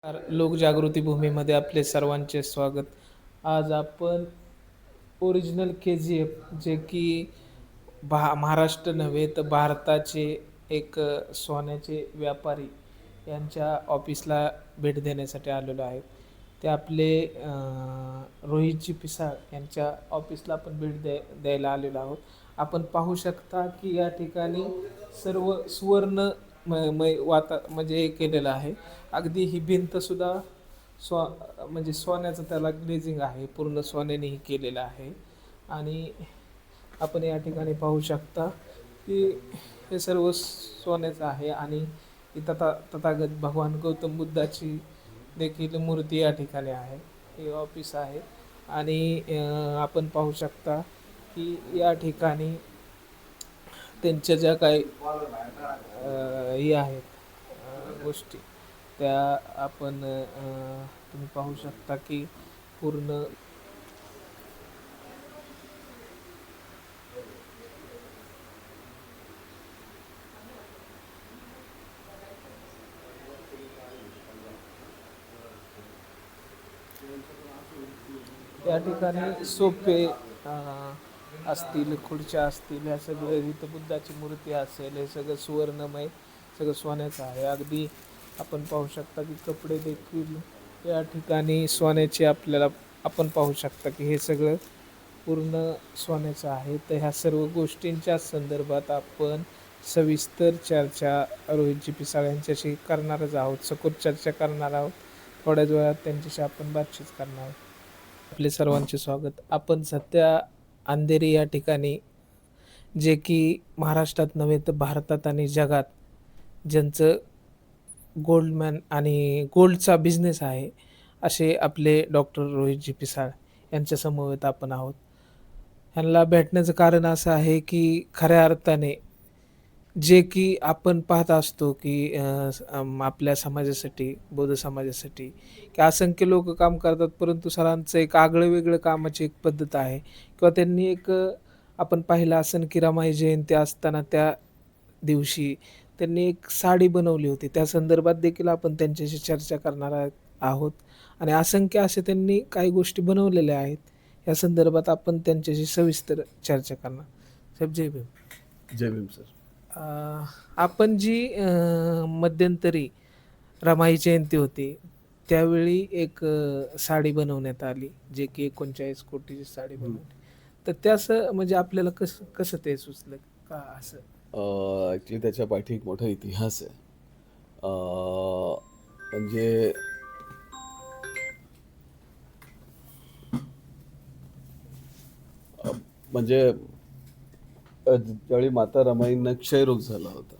लोकजागृती भूमीमध्ये आपले सर्वांचे स्वागत. आज आपण ओरिजिनल KGF जे की महाराष्ट्र नव्हे तर भारताचे एक सोन्याचे व्यापारी यांच्या ऑफिसला भेट देण्यासाठी आलेलो आहे. ते आपले रोहितजी पिसाळ यांच्या ऑफिसला आपण द्यायला आलेलो आहोत. आपण पाहू शकता की या ठिकाणी सर्व सुवर्ण म्हणजे हे केलेलं आहे. अगदी ही भिंतसुद्धा स्व म्हणजे सोन्याचं त्याला ग्लेझिंग आहे, पूर्ण सोन्याने ही केलेलं आहे. आणि आपण या ठिकाणी पाहू शकता की हे सर्व सोन्याचं आहे. आणि ही तथागत भगवान गौतम बुद्धाची देखील मूर्ती या ठिकाणी आहे. हे ऑफिस आहे. आणि आपण पाहू शकता की या ठिकाणी त्यांच्या ज्या काही हे आहेत गोष्टी त्या आपण तुम्ही पाहू शकता की पूर्ण या ठिकाणी सोफे असतील, खुर्च्या असतील, ह्या सगळं इथं बुद्धाची मूर्ती असेल, हे सगळं सुवर्णमय, सगळं सोन्याचं आहे. अगदी आपण पाहू शकता की कपडे देखील या ठिकाणी सोन्याचे आपल्याला आपण पाहू शकता की हे सगळं पूर्ण सोन्याचं आहे. तर ह्या सर्व गोष्टींच्या संदर्भात आपण सविस्तर चर्चा रोहितजी पिसाळ यांच्याशी करणारच आहोत, सखोल चर्चा करणार आहोत. थोड्याच वेळात त्यांच्याशी आपण बातचीत करणार आहोत. आपले सर्वांचे स्वागत. आपण सध्या अंधेरी या ठिकाणी जे की महाराष्ट्रात नव्हे तर भारतात आणि जगात ज्यांचं गोल्डमॅन आणि गोल्डचा बिझनेस आहे, असे आपले डॉक्टर रोहितजी पिसाळ यांच्या समवेत आपण आहोत. ह्यांना भेटण्याचं कारण असं आहे की खऱ्या अर्थाने जे की आपण पाहत असतो की आपल्या समाजासाठी, बौद्ध समाजासाठी की असंख्य लोक काम करतात, परंतु सरांचं एक आगळं वेगळं कामाची एक पद्धत आहे. किंवा त्यांनी एक आपण पाहिलं असेल की रमाई जयंती असताना त्या दिवशी त्यांनी एक साडी बनवली होती. त्या संदर्भात देखील आपण त्यांच्याशी चर्चा करणार आहोत. आणि असंख्य असे त्यांनी काही गोष्टी बनवलेल्या आहेत. या संदर्भात आपण त्यांच्याशी सविस्तर चर्चा करणार. साहेब जय भीम. जय भीम सर. आपण जी मध्यंतरी रमाई जयंती होती, त्यावेळी एक साडी बनवण्यात आली, जे की 39 कोटीची साडी बनवली. तर त्याचं म्हणजे आपल्याला कसं कसं ते सुचलं का असं? ॲक्च्युली त्याच्या पाठी एक मोठा इतिहास आहे. म्हणजे म्हणजे ज्यावेळी माता रमाईंना क्षयरोग झाला होता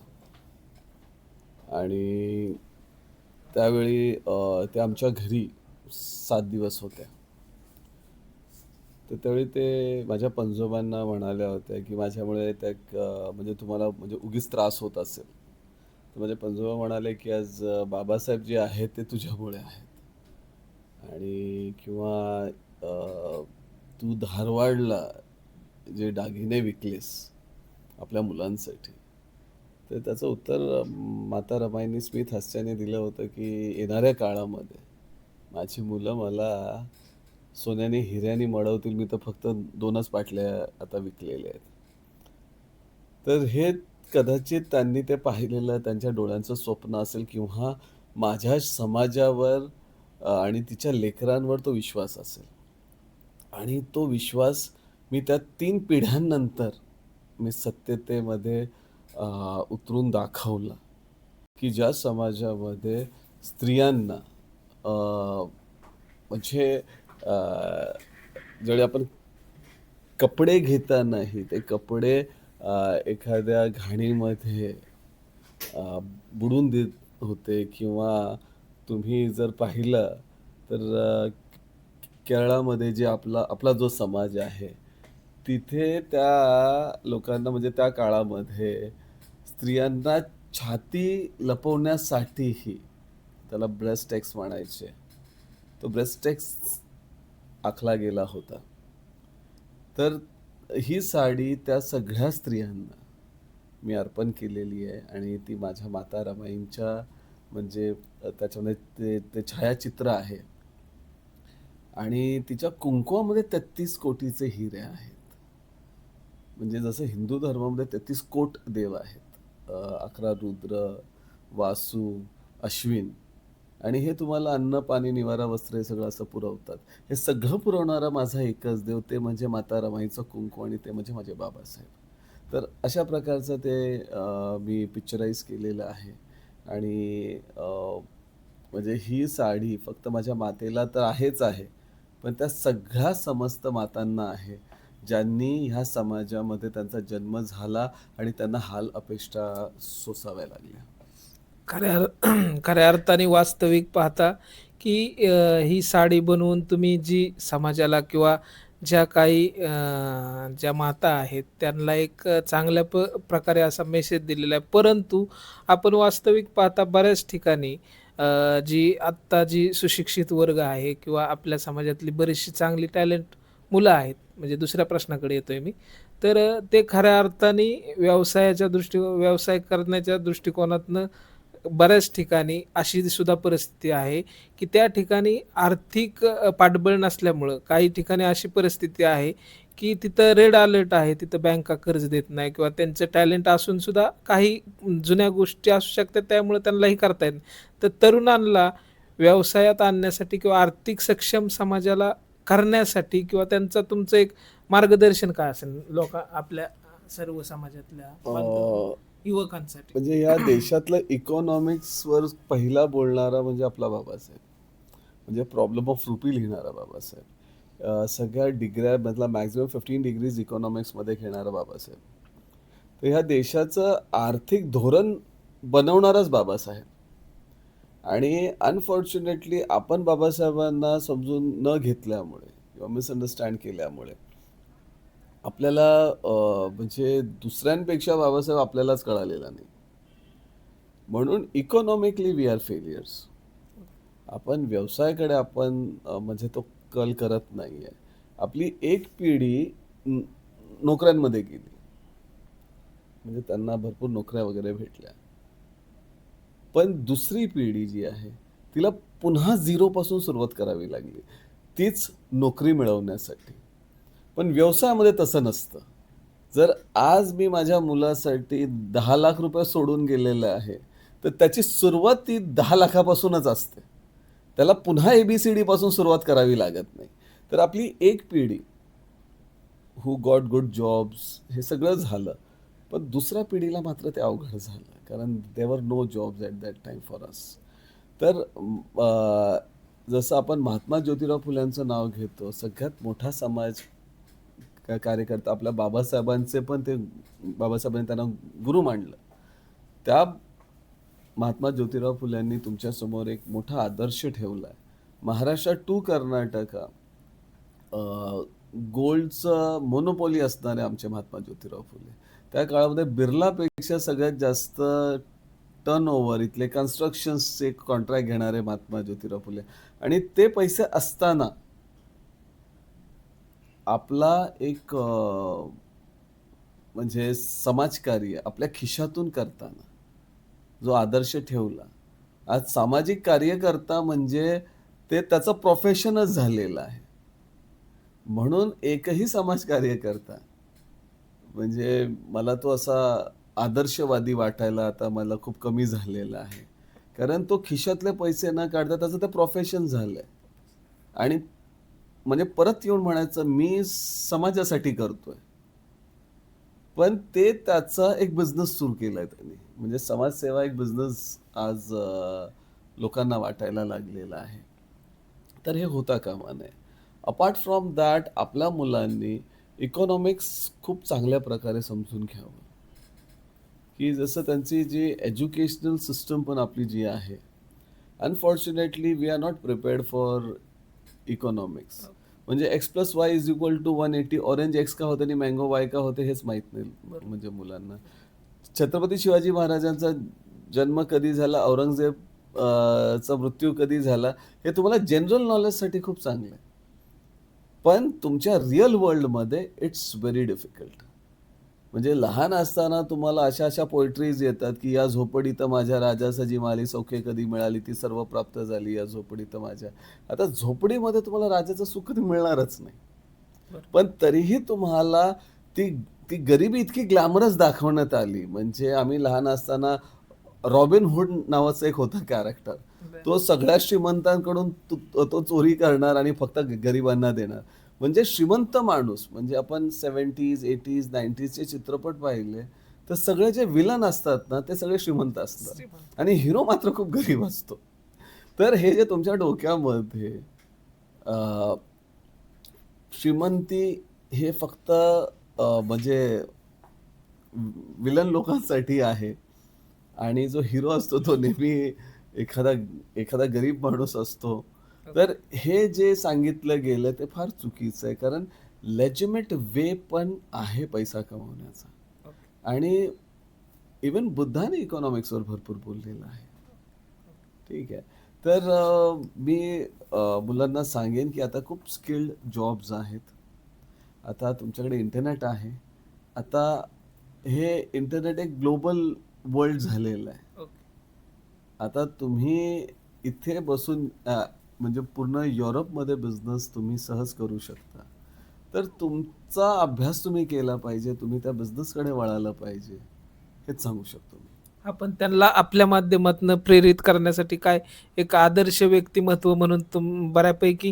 आणि त्यावेळी त्या आमच्या घरी 7 दिवस होत्या. तर त्यावेळी ते माझ्या पणजोबांना म्हणाल्या होत्या की माझ्यामुळे त्या म्हणजे तुम्हाला म्हणजे उगीच त्रास होत असेल. तर माझे पणजोबा म्हणाले की आज बाबासाहेब जे आहेत ते तुझ्यामुळे आहेत आणि किंवा तू धारवाडला जे दागिने विकलेस आपल्या मुलांसाठी, तर त्याचं उत्तर माता रमाईंनी स्मित हास्याने दिलं होतं की येणाऱ्या काळामध्ये माझी मुलं मला सोन्याने हिऱ्याने मडवतील, मी तर फक्त 2च पाटल्या आता विकलेल्या आहेत. तर हे कदाचित त्यांनी ते पाहिलेलं त्यांच्या डोळ्यांचं स्वप्न असेल किंवा माझ्या समाजावर आणि तिच्या लेकरांवर तो विश्वास असेल. आणि तो विश्वास मी त्या 3 पिढ्यांनंतर मी सत्यतेमध्ये उतरून दाखवला, की ज्या समाजामध्ये स्त्रियांना म्हणजे ज्यावेळी आपण कपडे घेतानाही ते कपडे एखाद्या घाणीमध्ये बुडवून देत होते किंवा तुम्ही जर पाहिलं तर केरळामध्ये जे आपला जो समाज आहे, तिथे त्या लोकांना म्हणजे त्या काळामध्ये स्त्रियांना छाती लपवण्यासाठीही त्याला ब्रेस्ट एक्स म्हणायचे. तो ब्रेस्ट एक्स आखला गेला होता. तर ही साडी त्या सगळ्या स्त्रियांना मी अर्पण केलेली आहे आणि ती माझ्या माता रमाईंच्या म्हणजे त्याच्यामध्ये ते ते छायाचित्र आहे आणि तिच्या कुंकवामध्ये 33 कोटीचे हिरे आहेत. म्हणजे जसं हिंदू धर्मामध्ये 33 कोट देव आहेत. 11 रुद्र, वासू, अश्विन आणि हे तुम्हाला अन्न, पाणी, निवारा, वस्त्र हे सगळं असं पुरवतात. हे सगळं पुरवणारा माझा एकच देव ते म्हणजे माता रमाईचं कुंकू आणि ते म्हणजे माझे बाबासाहेब. तर अशा प्रकारचं ते मी पिक्चराईज केलेलं आहे आणि म्हणजे ही साडी फक्त माझ्या मातेला तर आहेच आहे, पण त्या सगळ्या समस्त मातांना आहे, ज्यांनी ह्या समाजामध्ये त्यांचा जन्म झाला आणि त्यांना हाल अपेष्टा सोसाव्या लागल्या. खऱ्या अर्थाने वास्तविक पाहता की ही साडी बनवून तुम्ही जी समाजाला किंवा ज्या काही ज्या माता आहेत त्यांना एक चांगल्या प्रकारे असा मेसेज दिलेला आहे. परंतु आपण वास्तविक पाहता बऱ्याच ठिकाणी जी आत्ता जी सुशिक्षित वर्ग आहे किंवा आपल्या समाजातली बरीचशी चांगली टॅलेंट मुलं आहेत, म्हणजे दुसऱ्या प्रश्नाकडे येतोय मी. तर ते खऱ्या अर्थाने व्यवसाय करण्याच्या दृष्टिकोनातनं बऱ्याच ठिकाणी अशी सुद्धा परिस्थिती आहे, की त्या ठिकाणी आर्थिक पाठबळ नसल्यामुळं काही ठिकाणी अशी परिस्थिती आहे, की तिथं रेड अलर्ट आहे. तिथं बँका कर्ज देत नाही किंवा त्यांचं टॅलेंट असून सुद्धा काही जुन्या गोष्टी असू शकतात, त्यामुळे त्यांनाही करता येत नाही. तर तरुणांना व्यवसायात आणण्यासाठी किंवा आर्थिक सक्षम समाजाला करण्यासाठी किंवा त्यांचं तुमचं एक मार्गदर्शन काय असेल आपल्या सर्व समाजातल्या युवकांसाठी? म्हणजे या देशातलं इकॉनॉमिक्सवर पहिला बोलणारा म्हणजे आपला बाबासाहेब. म्हणजे प्रॉब्लेम ऑफ रुपी लिहिणारा बाबासाहेब. सगळ्या डिग्र्यामधला मॅक्झिमम 15 डिग्रीज इकॉनॉमिक्समध्ये घेणारा बाबासाहेब. तर ह्या देशाचं आर्थिक धोरण बनवणाराच बाबासाहेब. आणि अनफॉर्च्युनेटली आपण बाबासाहेबांना समजून न घेतल्यामुळे किंवा मिसअंडरस्टँड केल्यामुळे आपल्याला म्हणजे दुसऱ्यांपेक्षा बाबासाहेब आपल्यालाच कळालेला नाही. म्हणून इकॉनॉमिकली वी आर फेलियर्स. आपण व्यवसायाकडे आपण म्हणजे तो कल करत नाही आहे. आपली एक पिढी नोकऱ्यांमध्ये गेली, म्हणजे त्यांना भरपूर नोकऱ्या वगैरे भेटल्या, पण दुसरी पिढी जी आहे तिला पुन्हा झिरोपासून सुरुवात करावी लागली, तीच नोकरी मिळवण्यासाठी. पण व्यवसायामध्ये तसं नसतं. जर आज मी माझ्या मुलासाठी 10 लाख रुपये सोडून गेलेलं आहे, तर त्याची सुरुवात ती 10 लाखापासूनच असते. त्याला पुन्हा ABCD पासून सुरुवात करावी लागत नाही. तर आपली एक पिढी हू गॉट गुड जॉब्स हे सगळं झालं, पण दुसऱ्या पिढीला मात्र ते अवघड झालं, कारण there no jobs at that time for us. तर जसं आपण महात्मा ज्योतिराव फुल्यांचं नाव घेतो, सगळ्यात मोठा समाज कार्यकर्ता आपल्या बाबासाहेबांचे पण ते बाबासाहेबांनी त्यांना गुरु मानलं. त्या महात्मा ज्योतिराव फुल्यांनी तुमच्यासमोर एक मोठा आदर्श ठेवला आहे. महाराष्ट्र टू कर्नाटका गोल्डचं मोनोपॉली असणारे आमचे महात्मा ज्योतिराव फुले. त्या काळामध्ये बिर्लापेक्षा सगळ्यात जास्त टर्नओव्हर इथले कन्स्ट्रक्शन्सचे कॉन्ट्रॅक्ट घेणारे महात्मा ज्योतिराव फुले. आणि ते पैसे असताना आपला एक म्हणजे समाजकार्य आपल्या खिशातून करताना जो आदर्श ठेवला, आज सामाजिक कार्यकर्ता म्हणजे ते त्याचं प्रोफेशनच झालेलं आहे. म्हणून एकही समाज कार्यकर्ता म्हणजे मला तो असा आदर्शवादी वाटायला आता मला खूप कमी झालेला आहे, कारण तो खिशातले पैसे न काढता त्याचं ते प्रोफेशन झालंय. आणि म्हणजे परत येऊन म्हणायचं मी समाजासाठी करतोय, पण ते त्याचा एक बिझनेस सुरू केलाय त्यांनी. म्हणजे समाजसेवा एक बिझनेस आज लोकांना वाटायला लागलेला आहे. तर हे होता कामा नये. अपार्ट फ्रॉम दॅट आपल्या मुलांनी इकॉनॉमिक्स खूप चांगल्या प्रकारे समजून घ्यावं, की जसं त्यांची जी एज्युकेशनल सिस्टम पण आपली जी आहे, unfortunately we are not prepared for economics. म्हणजे x+y=180. ऑरेंज एक्स का होते आणि मँगो वाय का होते हेच माहीत नाही म्हणजे मुलांना. छत्रपती शिवाजी महाराजांचा जन्म कधी झाला, औरंगजेब चा मृत्यू कधी झाला, हे तुम्हाला जनरल नॉलेजसाठी खूप चांगलं आहे, पण तुमच्या रिअल वर्ल्डमध्ये इट्स व्हेरी डिफिकल्ट. म्हणजे लहान असताना तुम्हाला अशा अशा पोएट्रीज येतात, की या झोपडीत माझ्या राजा सजी माली सौख्य कधी मिळाली ती सर्व प्राप्त झाली या झोपडीत माझ्या. आता झोपडीमध्ये तुम्हाला राजाचं सुख कधी मिळणारच नाही. बरोबर. पण तरीही तुम्हाला ती ती गरिबी इतकी ग्लॅमरस दाखवण्यात आली. म्हणजे आम्ही लहान असताना रॉबिन हुड नावाचं एक होतं कॅरेक्टर. बरं. तो सगळ्या श्रीमंतांकडून तो चोरी करणार आणि फक्त गरिबांना देणार. म्हणजे श्रीमंत माणूस म्हणजे आपण 70s, 80s, 90s चे चित्रपट पाहिले, तर सगळे जे विलन असतात ना, ते सगळे श्रीमंत असतात श्रीमंत. आणि हिरो मात्र खूप गरीब असतो. तर हे जे तुमच्या डोक्यामध्ये अ, श्रीमंती हे फक्त म्हणजे विलन लोकांसाठी आहे आणि जो हिरो असतो तो नेहमी एखादा एखादा गरीब माणूस असतो. तर हे जे सांगितलं गेलं ते फार चुकीचं आहे. कारण लेजिटिमेट वे पण आहे पैसा कमवण्याचा ओके. आणि इव्हन बुद्धाने इकॉनॉमिक्सवर भरपूर बोललेलं आहे. ठीक आहे. तर मी मुलांना सांगेन, की आता खूप स्किल्ड जॉब्स आहेत. आता तुमच्याकडे इंटरनेट आहे. आता हे इंटरनेट एक ग्लोबल वर्ल्ड झालेलं आहे. ओके. आता तुम्ही इथे बसून म्हणजे पूर्ण युरोपमध्ये बिझनेस तुम्ही सहज करू शकता. तर तुमचा अभ्यास तुम्ही केला पाहिजे. तुम्ही त्या बिझनेसकडे वळायला पाहिजे. हेच सांगू शकतो मी. आपण त्यांना आपल्या माध्यमातून प्रेरित करण्यासाठी काय एक आदर्श व्यक्तिमत्व म्हणून बऱ्यापैकी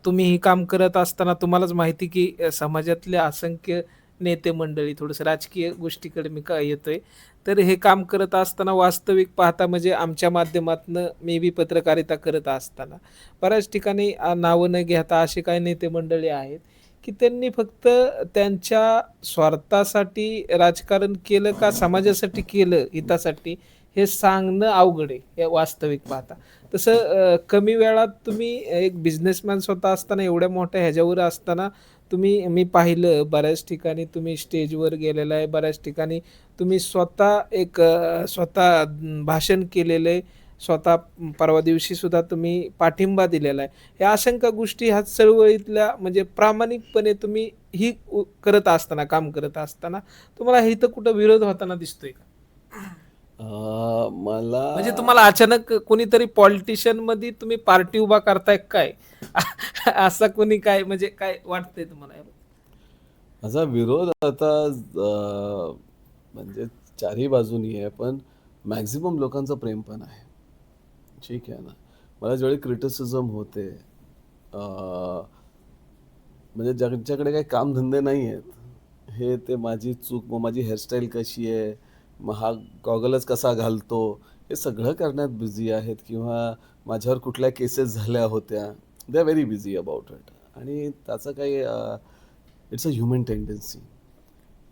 तुम्ही हे काम करत असताना तुम्हालाच माहिती की समाजातले असंख्य नेते मंडळी थोडंसं राजकीय गोष्टीकडे मी का येतोय. तर हे काम करत असताना वास्तविक पाहता म्हणजे आमच्या माध्यमातनं मे बी पत्रकारिता करत असताना बऱ्याच ठिकाणी नावं न घेता असे काही नेते मंडळी आहेत, की त्यांनी फक्त त्यांच्या स्वार्थासाठी राजकारण केलं का समाजासाठी केलं, हितासाठी हे सांगणं अवघड आहे, हे वास्तविक पाहता. तसं कमी वेळात तुम्ही एक बिझनेसमॅन स्वतः असताना एवढ्या मोठ्या ह्याच्यावर असताना तुम्ही मी पाहिलं बऱ्याच ठिकाणी तुम्ही स्टेजवर गेलेला आहे. बऱ्याच ठिकाणी तुम्ही स्वतः एक स्वतः भाषण केलेलं आहे. स्वतः परवा दिवशी सुद्धा तुम्ही पाठिंबा दिलेला आहे. या असंख्य गोष्टी ह्या चळवळीतल्या म्हणजे प्रामाणिकपणे तुम्ही ही करत असताना, काम करत असताना तुम्हाला इथं कुठं विरोध होताना दिसतोय का? मला म्हणजे तुम्हाला अचानक कोणीतरी पॉलिटिशियनमध्ये तुम्ही पार्टी उभा करताय काय? असा कोणी काय म्हणजे काय वाटतंय तुम्हाला याबद्दल? माझा विरोध आता म्हणजे चारही बाजूनी आहे, पण मॅक्सिमम लोकांचं प्रेम पण आहे. ठीक आहे ना. मला ज्यावेळी क्रिटिसिझम होते म्हणजे ज्यांच्याकडे काही कामधंदे नाही आहेत, हे ते माझी चूक, मग माझी हेअरस्टाईल कशी आहे, मग हा गॉगलच कसा घालतो, हे सगळं करण्यात बिझी आहेत किंवा माझ्यावर कुठल्या केसेस झाल्या होत्या. They are very busy about it आणि त्याचं काही इट्स अ ह्युमन टेंडन्सी.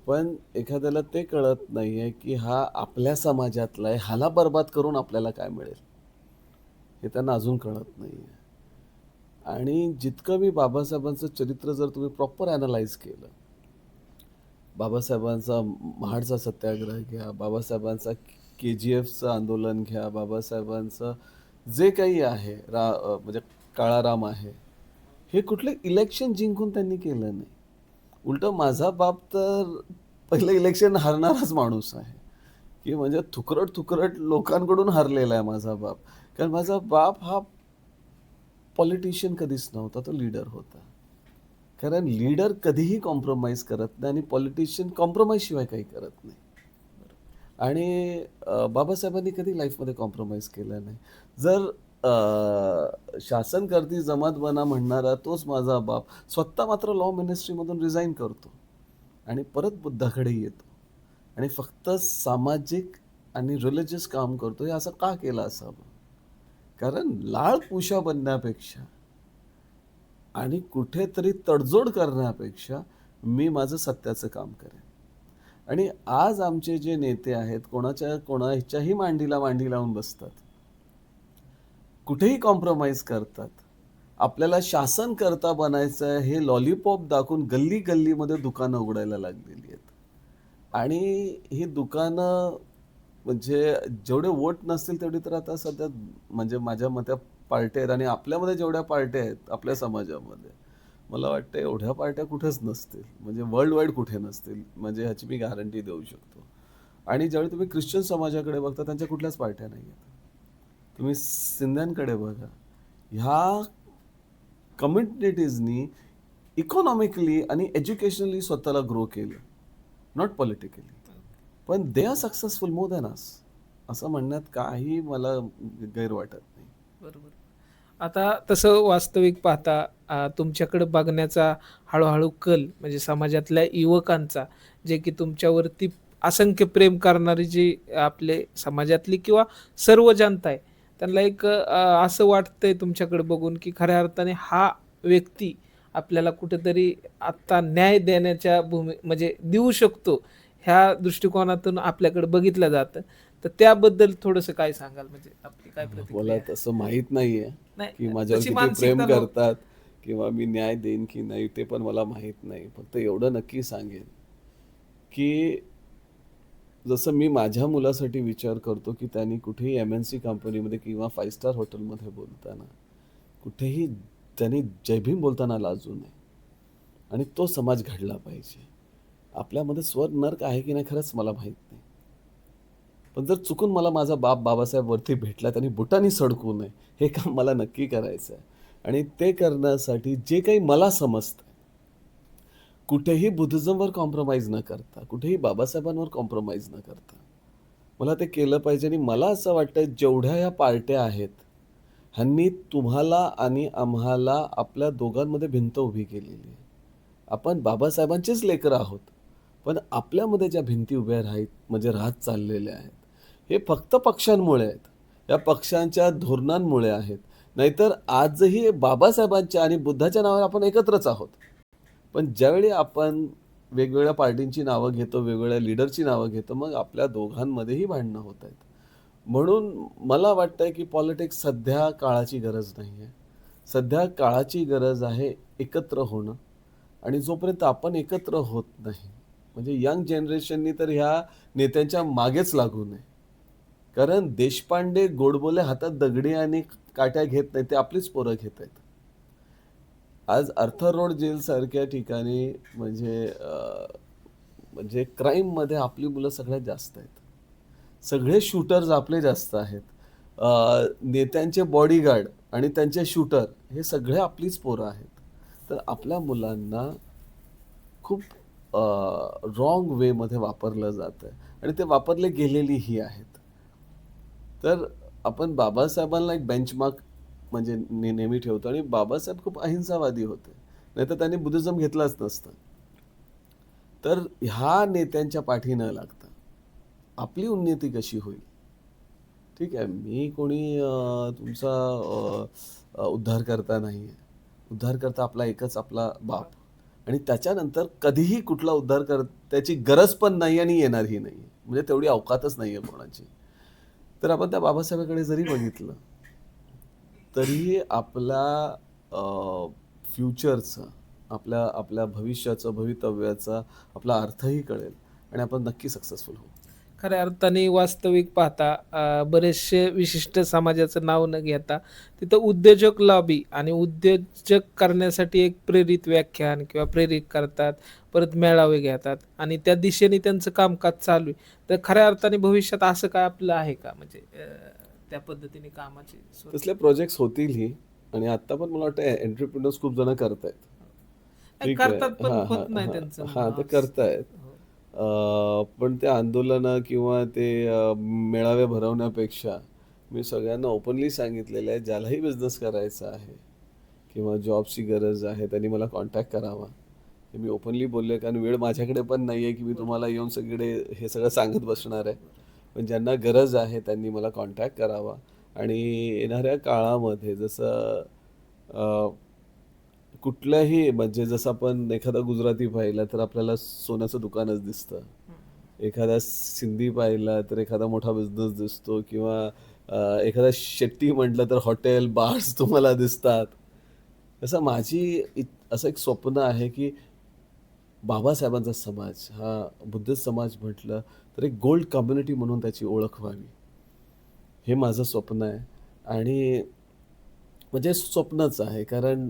पण एखाद्याला ते कळत नाहीये, की हा आपल्या समाजातला आहे, ह्याला बरबाद करून आपल्याला काय मिळेल? हे त्यांना अजून कळत नाहीये. आणि जितकं मी बाबासाहेबांचं चरित्र जर तुम्ही प्रॉपर ॲनलाईज केलं, बाबासाहेबांचा महाडचा सत्याग्रह घ्या, बाबासाहेबांचा KGFचं आंदोलन घ्या, बाबासाहेबांचं जे काही आहे म्हणजे काळाराम आहे, हे कुठलं इलेक्शन जिंकून त्यांनी केलं नाही. उलटं माझा बाप तर पहिलं इलेक्शन हारणाराच माणूस आहे, की म्हणजे थुकरट लोकांकडून हारलेला आहे माझा बाप. कारण माझा बाप हा पॉलिटिशियन कधीच नव्हता, तो लीडर होता. कारण लीडर कधीही कॉम्प्रोमाईज करत नाही आणि पॉलिटिशियन कॉम्प्रोमाईज शिवाय काही करत नाही. आणि बाबासाहेबांनी कधी लाईफमध्ये कॉम्प्रोमाईज केलं नाही. जर शासन करती जमात बना म्हणणारा तोच माझा बाप स्वतः मात्र लॉ मिनिस्ट्रीमधून रिझाईन करतो आणि परत बुद्धाकडे येतो आणि फक्त सामाजिक आणि रिलिजियस काम करतो. हे असं का केलं असावं? कारण लाळ पुशा बनण्यापेक्षा आणि कुठेतरी तडजोड करण्यापेक्षा मी माझं सत्याचं काम करेन. आणि आज आमचे जे नेते आहेत कोणाच्याही मांडीला मांडी लावून बसतात. कुठेही कॉम्प्रोमाइज करतात. आपल्याला शासनकर्ता बनायचं आहे हे लॉलीपॉप दाखवून गल्ली-गल्लीमध्ये दुकानं उघडायला लागलेली आहेत. आणि ही दुकानं म्हणजे जेवढे वोट नसतील तेवढी तर आता सध्या म्हणजे माझ्या मते पार्ट्या आहेत आणि आपल्यामध्ये जेवढ्या पार्ट्या आहेत आपल्या समाजामध्ये, मला वाटतं एवढ्या पार्ट्या कुठेच नसतील, म्हणजे वर्ल्ड वाईड कुठे नसतील, म्हणजे ह्याची मी गॅरंटी देऊ शकतो. आणि ज्यावेळी तुम्ही ख्रिश्चन समाजाकडे बघता त्यांच्या कुठल्याच पार्ट्या नाही आहेत. तुम्ही सिंध्यांकडे बघा, ह्या कम्युनिटीजनी इकॉनॉमिकली आणि एज्युकेशनली स्वतःला ग्रो केलं, नॉट पॉलिटिकली. पण they are successful more than us, असं म्हणण्यात काही मला गैर वाटत नाही. बरोबर. आता तसं वास्तविक पाहता तुमच्याकडे बघण्याचा हळू-हळू कल म्हणजे समाजातल्या युवकांचा, जे की तुमच्यावरती असंख्य प्रेम करणारी जी आपले समाजातली किंवा सर्व जनता आहे, त्यांना एक असं वाटतंय तुमच्याकडे बघून, की खऱ्या अर्थाने हा व्यक्ती आपल्याला कुठेतरी आत्ता न्याय देण्याच्या म्हणजे देऊ शकतो, ह्या दृष्टिकोनातून आपल्याकडे बघितलं जातं. तर त्याबद्दल थोडंसं काय सांगाल? म्हणजे आपली काय प्रतिक्रिया मला आहे? तसं माहीत नाहीये नाही, की माझ्यावर तशी किती प्रेम मानसिकता करतात किंवा मी न्याय देईन की नाही, ते पण मला माहीत नाही. फक्त एवढं नक्की सांगेन की जसं मी माझ्या मुलासाठी विचार करतो की त्यांनी कुठेही एम-एन-सी कंपनीमध्ये किंवा 5 स्टार हॉटेलमध्ये बोलताना कुठेही त्यांनी जय भीम बोलताना लाजू नये आणि तो समाज घडला पाहिजे. आपल्यामध्ये स्वर नर्क आहे की नाही खरंच मला माहीत नाही. पण जर चुकून मला माझा बाप बाबासाहेब वरती भेटला, त्यांनी बुटानी सडकू नये, हे काम मला नक्की करायचं आहे. आणि ते करण्यासाठी जे काही मला समजतं, कुठेही बुद्धिझमवर कॉम्प्रोमाइज न करता, कुठेही बाबासाहेबांवर कॉम्प्रोमाइज न करता, मला ते केलं पाहिजे. आणि मला असं वाटतं जेवढ्या ह्या पार्ट्या आहेत, ह्यांनी तुम्हाला आणि आम्हाला आपल्या दोघांमध्ये भिंत उभी केलेली आहे. आपण बाबासाहेबांचेच लेकरं आहोत. पण आपल्यामध्ये ज्या भिंती उभ्या म्हणजे राहत चाललेल्या आहेत, हे फक्त पक्षांमुळे आहेत. या पक्षांच्या धोरणांमुळे आहेत. नाहीतर आजही बाबासाहेबांच्या आणि बुद्धाच्या नावावर आपण एकत्रच आहोत. पण ज्यावेळी आपण वेगवेगळ्या पार्टींची नावं घेतो, वेगवेगळ्या लीडरची नावं घेतो, मग आपल्या दोघांमध्येही भांडणं होत आहेत. म्हणून मला वाटतंय की पॉलिटिक्स सध्या काळाची गरज नाही आहे. सध्या काळाची गरज आहे एकत्र होणं. आणि जोपर्यंत आपण एकत्र होत नाही, म्हणजे यंग जनरेशननी तर ह्या नेत्यांच्या मागेच लागू नये. कारण देशपांडे गोडबोले हातात दगडी आणि काट्या घेत नाहीत, ते आपलीच पोरं घेत आहेत. आज अर्थर रोड जेलसारख्या ठिकाणी म्हणजे क्राईममध्ये आपली मुलं सगळ्यात जास्त आहेत. सगळे शूटर्स आपले जास्त आहेत. नेत्यांचे बॉडीगार्ड आणि त्यांचे शूटर हे सगळे आपलीच पोरं आहेत. तर आपल्या मुलांना खूप रॉंग वेमध्ये वापरलं जातं आणि ते वापरले गेलेलीही आहेत. तर आपण बाबासाहेबांना एक बेंचमार्क म्हणजे नेहमी ठेवतो आणि बाबासाहेब खूप अहिंसावादी होते. नाहीतर त्यांनी बुद्धिझम घेतलाच नसतं. तर ह्या नेत्यांच्या पाठी न लागता आपली उन्नती कशी होईल? ठीक आहे, मी कोणी तुमचा उद्धारकर्ता नाही आहे. उद्धारकर्ता आपला एकच आपला बाप आणि त्याच्यानंतर कधीही कुठला उद्धारकर्त्याची गरज पण नाही आणि येणारही नाही. म्हणजे तेवढी अवकातच नाही आहे कोणाची. तर आपण त्या बाबासाहेबांकडे जरी बघितलं, तरीही आपल्या फ्युचरचा, आपल्या आपल्या भविष्याचं, भवितव्याचा आपला अर्थही कळेल आणि आपण नक्की सक्सेसफुल होऊ. खऱ्या अर्थाने वास्तविक पाहता बरेचसे विशिष्ट समाजाचं नाव न घेता तिथं उद्योजक लॉबी आणि उद्योजक करण्यासाठी एक प्रेरित व्याख्यान किंवा प्रेरित करतात, परत मेळावे घेतात आणि त्या दिशेने त्यांचं कामकाज चालू आहे. तर खऱ्या अर्थाने भविष्यात असं काय आपलं आहे का? म्हणजे त्या पद्धतीने कामाची तसले प्रोजेक्ट्स होतीलही आणि आता पण मला वाटतं एंटरप्रेन्योर्स खूप जण करतायत. नाही ठीक आहे. करतात पण हां, हां, होत नाही हां. त्यांचं हां, ते म्हणणं असं. करतायत. हो. पण ते आंदोलनं किंवा ते मेळावे भरवण्यापेक्षा मी सगळ्यांना ओपनली सांगितलेलं आहे, ज्यालाही बिझनेस करायचा आहे किंवा जॉबची गरज आहे, त्यांनी मला कॉन्टॅक्ट करावा. हे मी ओपनली बोललोय, कारण वेळ माझ्याकडे पण नाही आहे की मी तुम्हाला येऊन सगळे हे सगळं सांगत बसणार आहे. पण ज्यांना गरज आहे त्यांनी मला कॉन्टॅक्ट करावा आणि येणाऱ्या काळामध्ये जसं कुठल्याही म्हणजे जसं आपण एखादा गुजराती पाहिला तर आपल्याला सोन्याचं दुकानच दिसतं. एखादा सिंधी पाहिला तर एखादा मोठा बिझनेस दिसतो किंवा एखादा शेट्टी म्हटलं तर हॉटेल, बार्स तुम्हाला दिसतात. तसं असं एक स्वप्न आहे की बाबासाहेबांचा समाज हा बुद्धिस्ट समाज म्हटलं तर एक गोल्ड कम्युनिटी म्हणून त्याची ओळख व्हावी. हे माझं स्वप्न आहे आणि म्हणजे स्वप्नच आहे कारण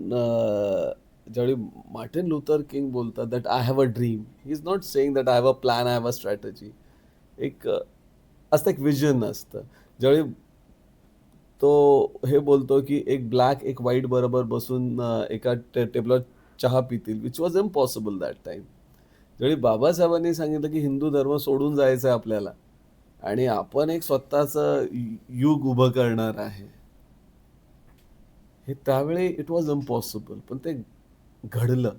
ज्यावेळी मार्टिन लुथर किंग बोलतात that I have a dream, he is not saying that I have a plan, I have a strategy. एक असतं, एक विजन असतं. ज्यावेळी तो हे बोलतो की एक ब्लॅक एक व्हाईट बरोबर बसून एका टेबलवर चहा पितील, which was impossible that time. ज्यावेळी बाबासाहेबांनी सांगितलं की हिंदू धर्म सोडून जायचं आहे आपल्याला आणि आपण एक स्वतःचं युग उभं करणार आहे, हे त्यावेळी इट वॉज इम्पॉसिबल, पण ते घडलं.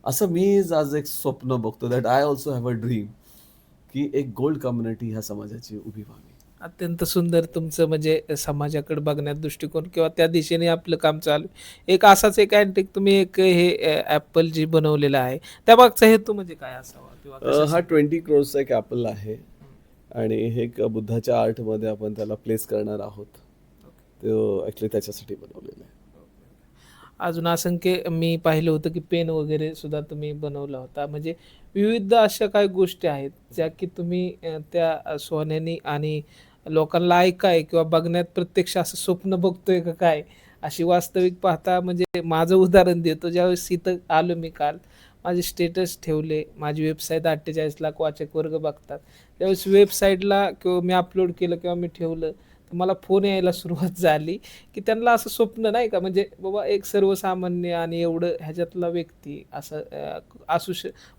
असं मी आज एक स्वप्न बघतो that I also have a dream, की एक गोल्ड कम्युनिटी ह्या समाजाची उभी व्हावी. अत्यंत सुंदर तुमचं म्हणजे समाजाकडे बघण्यात दृष्टिकोन किंवा त्या दिशेने आपलं काम चालू आहे. एक असाच एक अँटिक तुम्ही एक हे ॲपल जी बनवलेलं आहे, त्यामागचा हेतू म्हणजे काय असावा किंवा हा कशासाठी? 20 क्रोर्सचा एक ॲपल आहे हं. आणि हे एक बुद्धाच्या आर्टमध्ये आपण त्याला प्लेस करणार आहोत. तो ॲक्च्युली त्याच्यासाठी बनवलेलं आहे. अजून असंख्य मी पाहिलं होतं की पेन वगैरे सुद्धा तुम्ही बनवला होता. म्हणजे विविध अशा काही गोष्टी आहेत ज्या की तुम्ही त्या सोन्यानी आणि लोकांना ऐकाय किंवा बघण्यात प्रत्यक्ष असं स्वप्न बघतोय का काय? अशी वास्तविक पाहता म्हणजे माझं उदाहरण देतो. ज्यावेळेस इथं आलो मी काल, माझे स्टेटस ठेवले, माझी वेबसाईट 48,00,000 वाचक वर्ग बघतात. त्यावेळेस वेबसाईटला किंवा मी अपलोड केलं किंवा मी ठेवलं, तर मला फोन यायला सुरुवात झाली. की त्यांना असं स्वप्न नाही का म्हणजे बाबा एक सर्वसामान्य आणि एवढं ह्याच्यातला व्यक्ती असं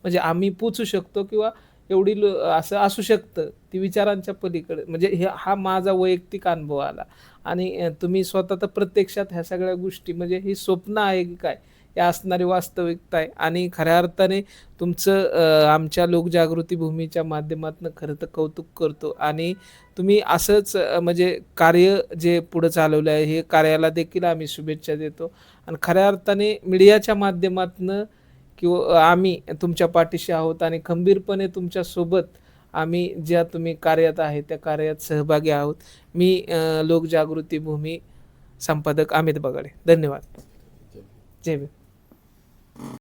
म्हणजे आम्ही पोचू शकतो किंवा एवढी असं असू शकतं ती विचारांच्या पलीकडे म्हणजे हा माझा वैयक्तिक अनुभव आला आणि तुम्ही स्वतः तर प्रत्यक्षात ह्या सगळ्या गोष्टी म्हणजे ही स्वप्न आहे की काय हे असणारी वास्तविकता आहे आणि खऱ्या अर्थाने तुमचं आमच्या लोकजागृती भूमीच्या माध्यमातून खरं तर कौतुक करतो आणि तुम्ही असंच म्हणजे कार्य जे पुढं चालवलं आहे, हे कार्याला देखील आम्ही शुभेच्छा देतो आणि खऱ्या अर्थाने मीडियाच्या माध्यमातनं किंवा आम्ही तुमच्या पाठीशी आहोत आणि खंबीरपणे तुमच्यासोबत आम्ही ज्या तुम्ही कार्यात आहे, त्या कार्यात सहभागी आहोत. मी लोकजागृती भूमी संपादक अमित बगाडे. धन्यवाद. जय भीम.